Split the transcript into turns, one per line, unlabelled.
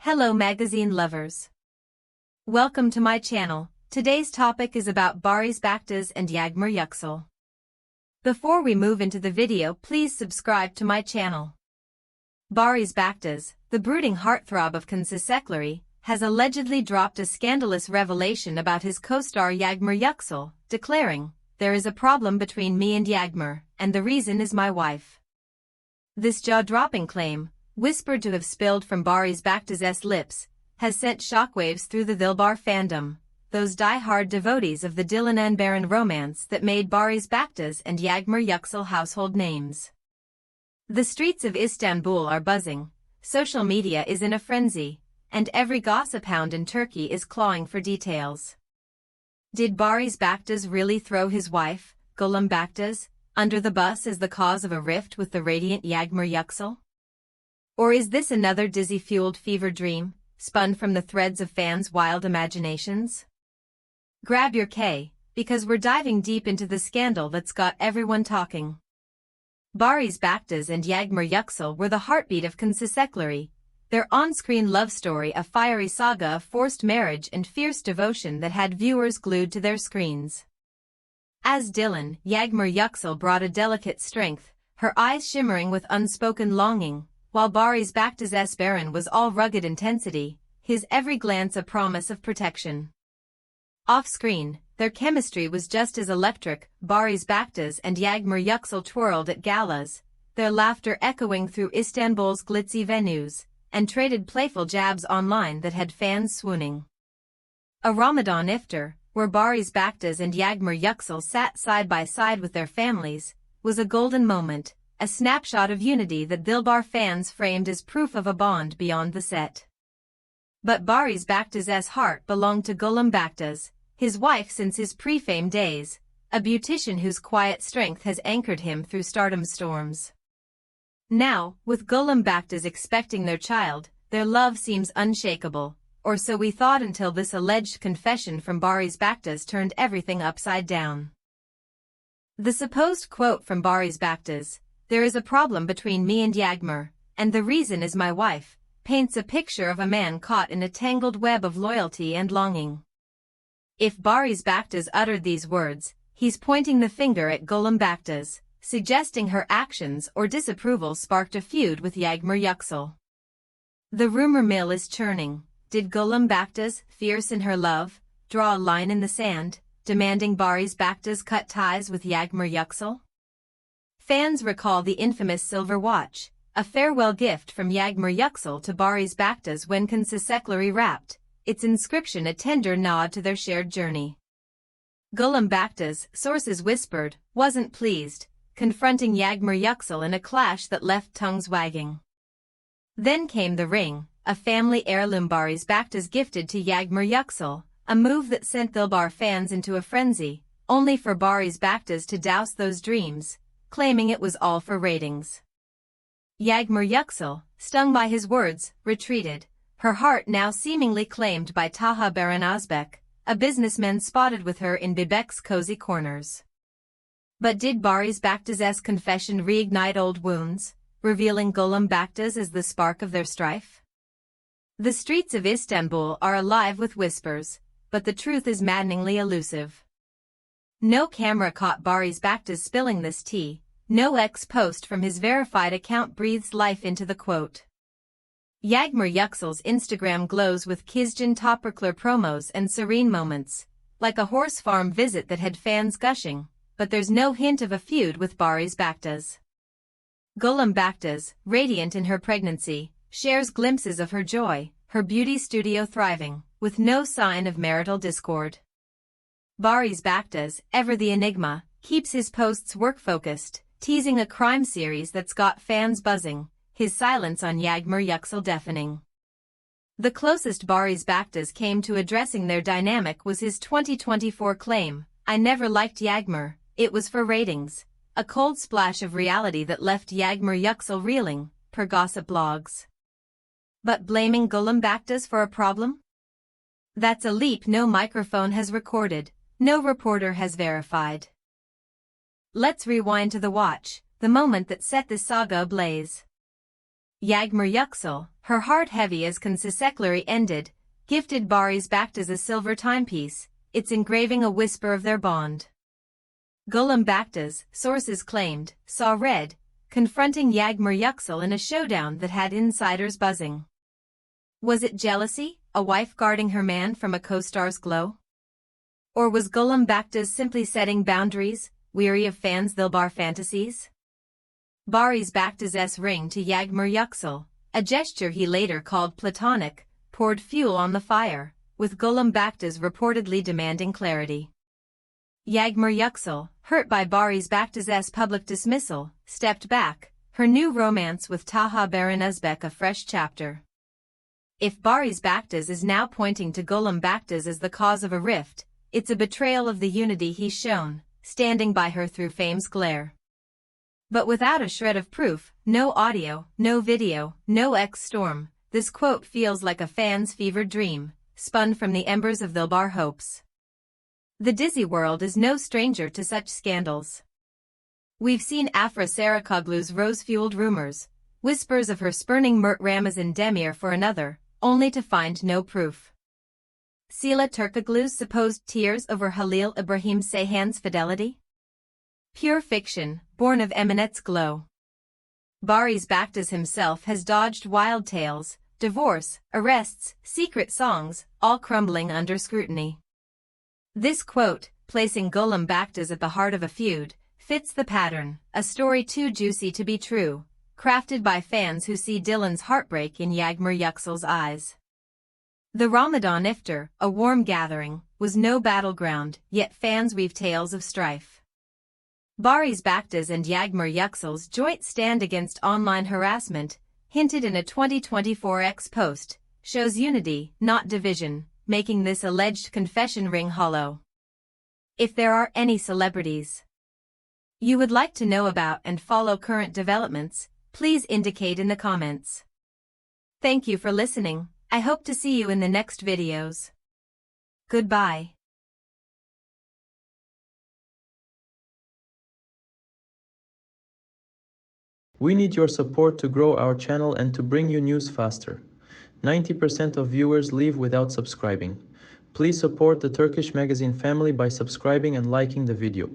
Hello magazine lovers. Welcome to my channel. Today's topic is about Barış Baktaş and Yağmur Yüksel. Before we move into the video, please subscribe to my channel. Barış Baktaş, the brooding heartthrob of conservatorship, has allegedly dropped a scandalous revelation about his co-star Yağmur Yüksel, declaring, "There is a problem between me and Yağmur, and the reason is my wife." This jaw-dropping claim, whispered to have spilled from Barış Baktaş's lips, has sent shockwaves through the Dilbar fandom, those die-hard devotees of the Dilan and Baran romance that made Barış Baktaş and Yağmur Yüksel household names. The streets of Istanbul are buzzing, social media is in a frenzy, and every gossip hound in Turkey is clawing for details. Did Barış Baktaş really throw his wife, Gülüm Baktaş, under the bus as the cause of a rift with the radiant Yağmur Yüksel? Or is this another dizzy-fueled fever dream, spun from the threads of fans' wild imaginations? Grab your K, because we're diving deep into the scandal that's got everyone talking. Barış Baktaş and Yağmur Yüksel were the heartbeat of conservatorship, their on-screen love story a fiery saga of forced marriage and fierce devotion that had viewers glued to their screens. As Dilan, Yağmur Yüksel brought a delicate strength, her eyes shimmering with unspoken longing, while Barış Baktaş's Baran was all rugged intensity, his every glance a promise of protection. Off-screen, their chemistry was just as electric. Barış Baktaş and Yağmur Yüksel twirled at galas, their laughter echoing through Istanbul's glitzy venues, and traded playful jabs online that had fans swooning. A Ramadan iftar, where Barış Baktaş and Yağmur Yüksel sat side by side with their families, was a golden moment, a snapshot of unity that Dilbar fans framed as proof of a bond beyond the set. But Barış Baktaş's heart belonged to Gülüm Baktaş, his wife since his pre-fame days, a beautician whose quiet strength has anchored him through stardom's storms. Now, with Gülüm Baktaş expecting their child, their love seems unshakable, or so we thought until this alleged confession from Barış Baktaş turned everything upside down. The supposed quote from Barış Baktaş, "There is a problem between me and Yağmur, and the reason is my wife," paints a picture of a man caught in a tangled web of loyalty and longing. If Barış Baktaş uttered these words, he's pointing the finger at Gülüm Baktaş, suggesting her actions or disapproval sparked a feud with Yağmur Yüksel. The rumor mill is churning. Did Gülüm Baktaş, fierce in her love, draw a line in the sand, demanding Barış Baktaş cut ties with Yağmur Yüksel? Fans recall the infamous silver watch, a farewell gift from Yağmur Yüksel to Barış Baktaş when conservatorship wrapped, its inscription a tender nod to their shared journey. Gülüm Baktaş, sources whispered, wasn't pleased, confronting Yağmur Yüksel in a clash that left tongues wagging. Then came the ring, a family heirloom Barış Baktaş gifted to Yağmur Yüksel, a move that sent Dilbar fans into a frenzy, only for Barış Baktaş to douse those dreams, claiming it was all for ratings. Yağmur Yüksel, stung by his words, retreated, her heart now seemingly claimed by Taha Baranozbek, a businessman spotted with her in Bebek's cozy corners. But did Barış Baktaş's confession reignite old wounds, revealing Gülüm Baktaş as the spark of their strife? The streets of Istanbul are alive with whispers, but the truth is maddeningly elusive. No camera caught Barış Baktaş spilling this tea, no ex-post from his verified account breathes life into the quote. Yağmur Yüksel's Instagram glows with Kizgin topicler promos and serene moments, like a horse farm visit that had fans gushing, but there's no hint of a feud with Barış Baktaş. Gülüm Baktaş, radiant in her pregnancy, shares glimpses of her joy, her beauty studio thriving, with no sign of marital discord. Barış Baktaş, ever the enigma, keeps his posts work-focused, teasing a crime series that's got fans buzzing, his silence on Yağmur Yüksel deafening. The closest Barış Baktaş came to addressing their dynamic was his 2024 claim, "I never liked Yağmur, it was for ratings," a cold splash of reality that left Yağmur Yüksel reeling, per gossip blogs. But blaming Gülüm Baktaş for a problem? That's a leap no microphone has recorded, no reporter has verified. Let's rewind to the watch, the moment that set this saga ablaze. Yağmur Yüksel, her heart heavy as consisekleri ended, gifted Barış Baktaş a silver timepiece, its engraving a whisper of their bond. Gülüm Baktaş, sources claimed, saw red, confronting Yağmur Yüksel in a showdown that had insiders buzzing. Was it jealousy, a wife guarding her man from a co-star's glow? Or was Gülüm Baktaş simply setting boundaries, weary of fans' Dilbar fantasies? Barış Baktaş's ring to Yağmur Yüksel, a gesture he later called platonic, poured fuel on the fire, with Gülüm Baktaş reportedly demanding clarity. Yağmur Yüksel, hurt by Barış Baktaş's public dismissal, stepped back, her new romance with Taha Baran Özbek a fresh chapter. If Barış Baktaş is now pointing to Gülüm Baktaş as the cause of a rift, it's a betrayal of the unity he's shown, standing by her through fame's glare. But without a shred of proof, no audio, no video, no X-storm, this quote feels like a fan's fevered dream, spun from the embers of Dilbar hopes. The Dizzy world is no stranger to such scandals. We've seen Afra Sarıkoglu's rose-fueled rumors, whispers of her spurning Mert Ramazan Demir for another, only to find no proof. Sila Turkoglu's supposed tears over Halil Ibrahim Seyhan's fidelity? Pure fiction, born of Eminet's glow. Barış Baktaş himself has dodged wild tales, divorce, arrests, secret songs, all crumbling under scrutiny. This quote, placing Gülüm Baktaş at the heart of a feud, fits the pattern, a story too juicy to be true, crafted by fans who see Dylan's heartbreak in Yağmur Yüksel's eyes. The Ramadan iftar, a warm gathering, was no battleground, yet fans weave tales of strife. Barış Baktaş and Yağmur Yüksel's joint stand against online harassment, hinted in a 2024 X post, shows unity, not division, making this alleged confession ring hollow. If there are any celebrities you would like to know about and follow current developments, please indicate in the comments. Thank you for listening. I hope to see you in the next videos. Goodbye.
We need your support to grow our channel and to bring you news faster. 90% of viewers leave without subscribing. Please support the Turkish Magazine family by subscribing and liking the video.